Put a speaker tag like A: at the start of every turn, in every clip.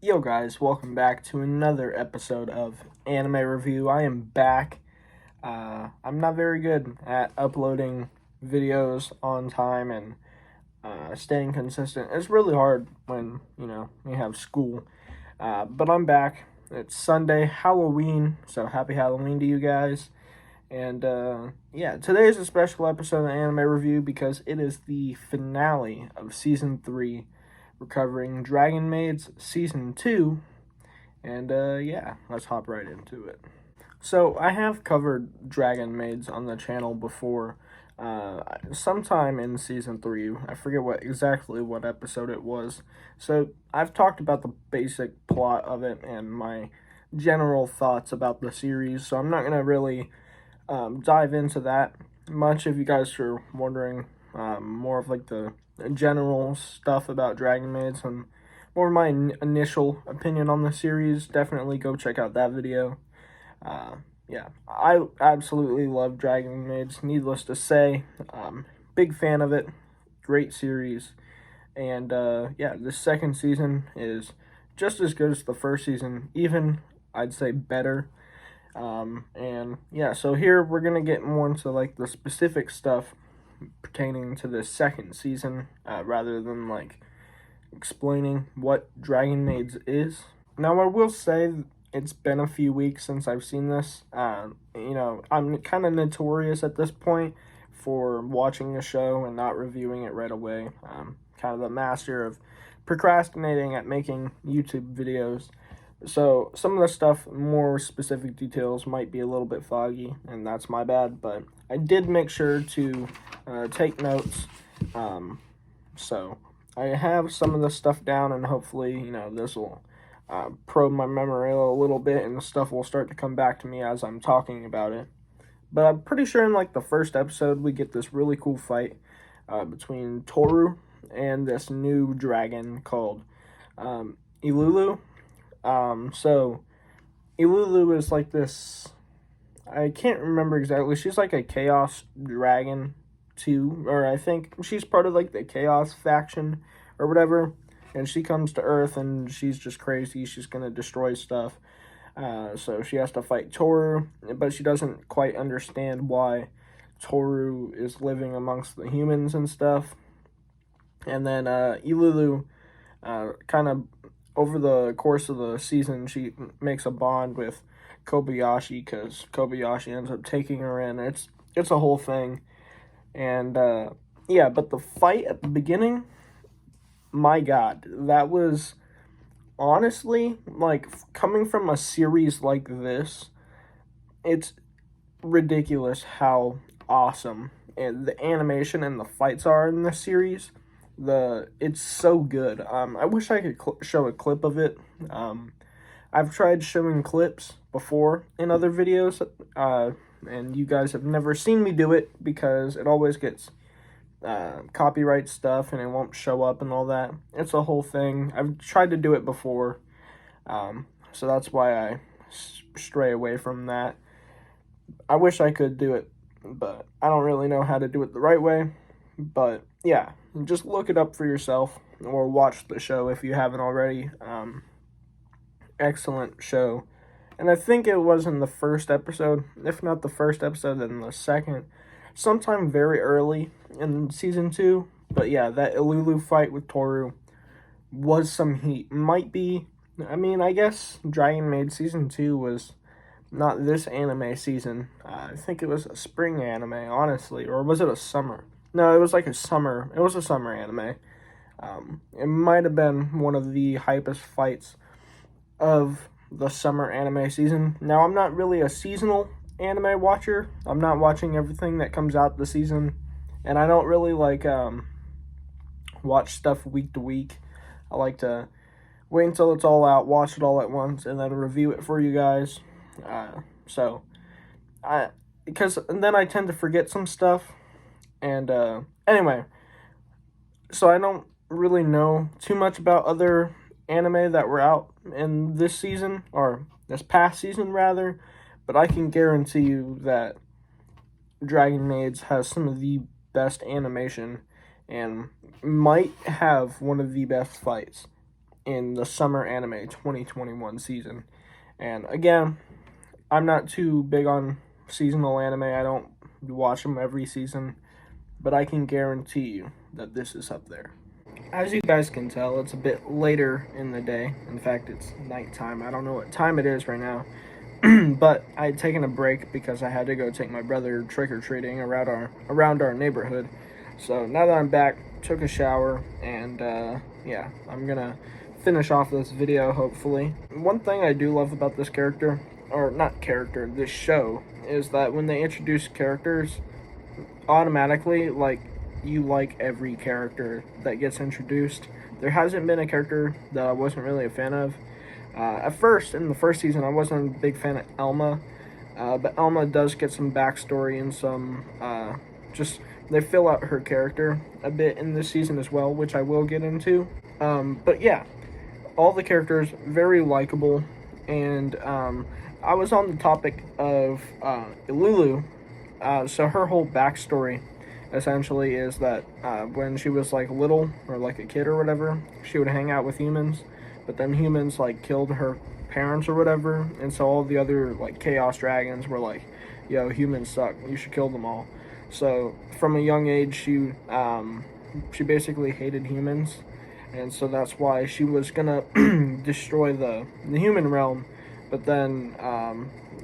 A: Yo guys, welcome back to another episode of Anime Review. I am back. I'm not very good at uploading videos on time and staying consistent. It's really hard when, we have school. But I'm back. It's Sunday, Halloween, so happy Halloween to you guys. And today is a special episode of Anime Review because it is the finale of Season 3. We're covering Dragon Maid's Season 2, and let's hop right into it. So, I have covered Dragon Maids on the channel before, sometime in Season 3. I forget exactly what episode it was. So, I've talked about the basic plot of it and my general thoughts about the series, so I'm not going to really dive into that much. If you guys are wondering more of like the general stuff about Dragon Maids and more of my initial opinion on the series, definitely go check out that video. I absolutely love Dragon Maids, needless to say. Big fan of it, great series, and this second season is just as good as the first season, even I'd say better. So here we're gonna get more into like the specific stuff pertaining to the second season, rather than like explaining what Dragon Maids is. Now, I will say it's been a few weeks since I've seen this. I'm kind of notorious at this point for watching a show and not reviewing it right away. Kind of the master of procrastinating at making YouTube videos. So some of the stuff, more specific details, might be a little bit foggy, and that's my bad, but I did make sure to take notes. So I have some of the stuff down, and hopefully, this will probe my memory a little bit, and the stuff will start to come back to me as I'm talking about it. But I'm pretty sure in like the first episode, we get this really cool fight between Toru and this new dragon called Ilulu. So Ilulu is like this, I can't remember exactly, she's like a chaos dragon too, or I think she's part of like the chaos faction or whatever, and she comes to Earth and she's just crazy, she's gonna destroy stuff, so she has to fight Toru, but she doesn't quite understand why Toru is living amongst the humans and stuff, and then Ilulu kind of over the course of the season, she makes a bond with Kobayashi because Kobayashi ends up taking her in. It's a whole thing. And, but the fight at the beginning, my God, that was honestly, like, coming from a series like this, it's ridiculous how awesome and the animation and the fights are in this series. It's so good. I wish I could show a clip of it. I've tried showing clips before in other videos, and you guys have never seen me do it because it always gets copyright stuff and it won't show up and all that. It's a whole thing. I've tried to do it before, so that's why I stray away from that. I wish I could do it, but I don't really know how to do it the right way. But yeah, just look it up for yourself or watch the show if you haven't already. Excellent show. And I think it was in the first episode, if not the first episode, then the second, sometime very early in season 2. But yeah, that Ilulu fight with Toru was some heat. I guess Dragon Maid season 2 was not this anime season. I think it was a spring anime, honestly, or was it a summer? No, it was like a summer anime. It might have been one of the hypest fights of the summer anime season. Now, I'm not really a seasonal anime watcher. I'm not watching everything that comes out this season. And I don't really watch stuff week to week. I like to wait until it's all out, watch it all at once, and then review it for you guys. Because then I tend to forget some stuff. And anyway, so I don't really know too much about other anime that were out in this season, or this past season rather, but I can guarantee you that Dragon Maids has some of the best animation and might have one of the best fights in the Summer Anime 2021 season. And again, I'm not too big on seasonal anime. I don't watch them every season, but I can guarantee you that this is up there. As you guys can tell, it's a bit later in the day. In fact, it's nighttime. I don't know what time it is right now. But I had taken a break because I had to go take my brother trick-or-treating around our neighborhood. So now that I'm back, took a shower, and yeah, I'm gonna finish off this video, hopefully. One thing I do love about this character, or not character, this show, is that when they introduce characters, automatically, like, you like every character that gets introduced. There hasn't been a character that I wasn't really a fan of. At first, in the first season, I wasn't a big fan of Elma, but Elma does get some backstory and some, they fill out her character a bit in this season as well, which I will get into. But yeah, all the characters, very likable, and I was on the topic of Ilulu, so her whole backstory essentially is that when she was like little or like a kid or whatever, she would hang out with humans, but then humans like killed her parents or whatever, and so all the other like chaos dragons were like, yo, humans suck, you should kill them all. So from a young age, she basically hated humans, and so that's why she was gonna destroy the human realm. But then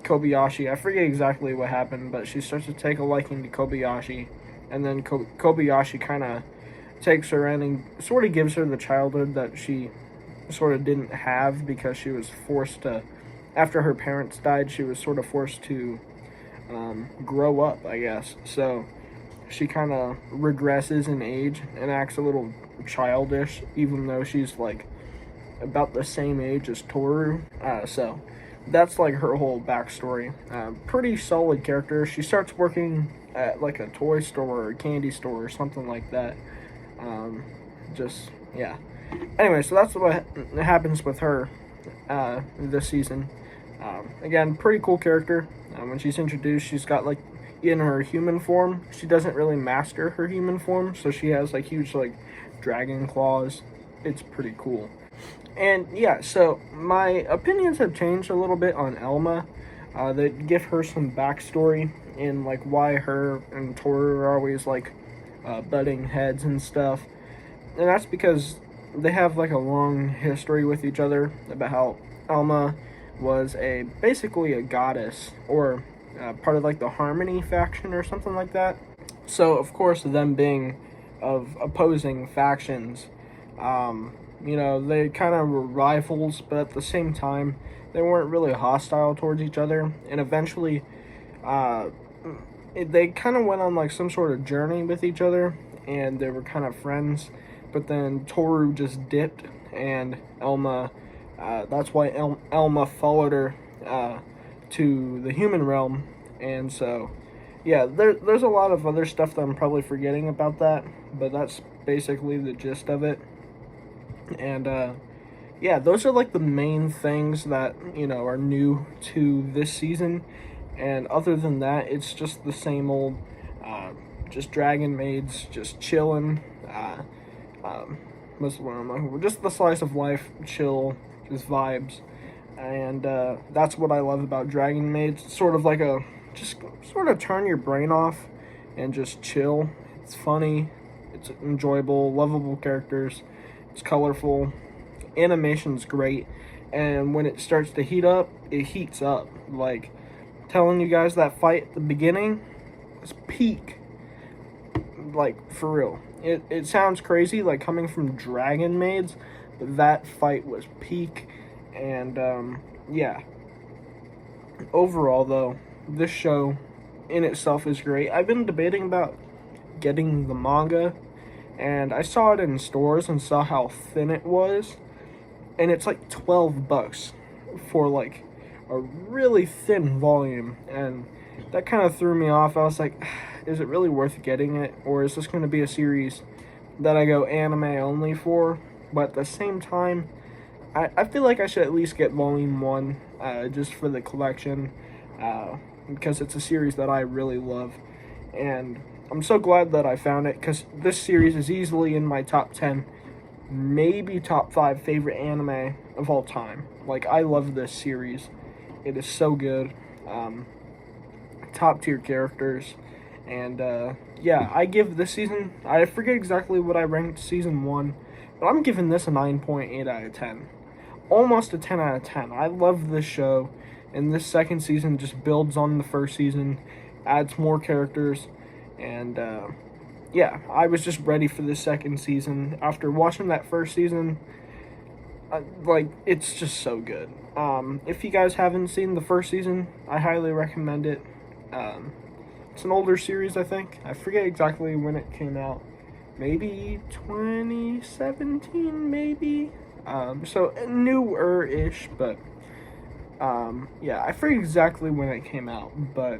A: Kobayashi, I forget exactly what happened, but she starts to take a liking to Kobayashi, and then Kobayashi kind of takes her in and sort of gives her the childhood that she sort of didn't have, because she was forced to, after her parents died, she was sort of forced to grow up, I guess. So she kind of regresses in age and acts a little childish, even though she's like about the same age as Toru. So that's like her whole backstory. Pretty solid character. She starts working at like a toy store or a candy store or something like that. Just, yeah. Anyway, so that's what happens with her this season. Again, pretty cool character. When she's introduced, she's got like, in her human form, she doesn't really master her human form, so she has like huge like dragon claws. It's pretty cool. And yeah, so my opinions have changed a little bit on Elma. They give her some backstory in like why her and Toru are always like butting heads and stuff. And that's because they have like a long history with each other about how Elma was basically a goddess, or part of like the Harmony faction or something like that. So of course, them being of opposing factions, they kind of were rivals, but at the same time, they weren't really hostile towards each other. And eventually, they kind of went on like some sort of journey with each other, and they were kind of friends. But then Toru just dipped, and Elma, that's why Elma followed her to the human realm. And so, yeah, there's a lot of other stuff that I'm probably forgetting about that, but that's basically the gist of it. And yeah, those are like the main things that, are new to this season. And other than that, it's just the same old, just dragon maids, just chilling. What's the word I'm looking for? Just the slice of life, chill, just vibes. And that's what I love about dragon maids. It's sort of like just sort of turn your brain off and just chill. It's funny, it's enjoyable, lovable characters, it's colorful, animation's great, and when it starts to heat up, it heats up. Like, telling you guys, that fight at the beginning was peak. Like, for real. It sounds crazy, like, coming from dragon maids, but that fight was peak. And yeah, overall though, this show in itself is great. I've been debating about getting the manga, and I saw it in stores and saw how thin it was, and it's like $12 for like a really thin volume, and that kind of threw me off. I was like, is it really worth getting it, or is this going to be a series that I go anime only for? But at the same time, I feel like I should at least get volume 1 just for the collection, because it's a series that I really love, and I'm so glad that I found it, because this series is easily in my top 10 maybe top 5 favorite anime of all time. Like, I love this series. It is so good. Top tier characters. And yeah, I give this season, I forget exactly what I ranked season 1, but I'm giving this a 9.8 out of 10. Almost a 10 out of 10. I love this show, and this second season just builds on the first season, adds more characters, and yeah, I was just ready for the second season. After watching that first season, like, it's just so good. If you guys haven't seen the first season, I highly recommend it. It's an older series, I think. I forget exactly when it came out. Maybe 2017, maybe? So newer-ish, but yeah, I forget exactly when it came out, but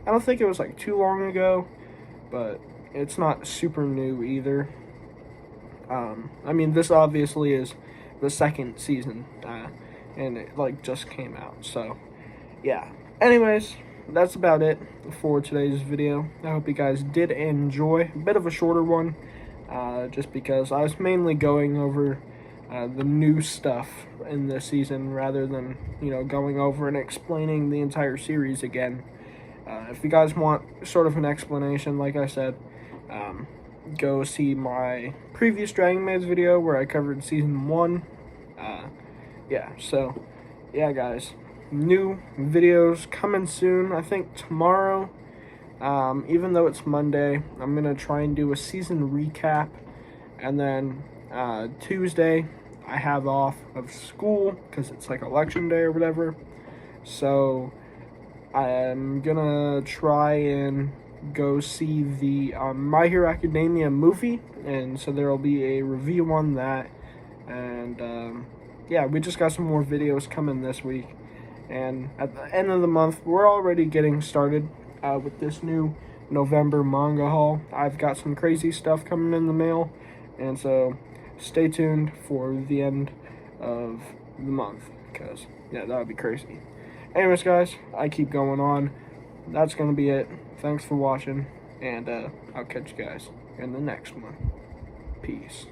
A: I don't think it was like too long ago, but it's not super new either. I mean, this obviously is the second season, and it like just came out, so yeah. Anyways, that's about it for today's video. I hope you guys did enjoy. A bit of a shorter one, just because I was mainly going over the new stuff in this season rather than, you know, going over and explaining the entire series again. If you guys want sort of an explanation, like I said, go see my previous Dragon Maid video where I covered season 1. Yeah, so yeah, guys, new videos coming soon. I think tomorrow, even though it's Monday, I'm gonna try and do a season recap, and then Tuesday I have off of school because it's like election day or whatever, so I'm gonna try and go see the My Hero Academia movie, and so there will be a review on that. And yeah, we just got some more videos coming this week, and at the end of the month we're already getting started with this new November manga haul. I've got some crazy stuff coming in the mail, and so stay tuned for the end of the month, because yeah, that would be crazy. Anyways, guys, I keep going on. That's gonna be it. Thanks for watching, and I'll catch you guys in the next one. Peace.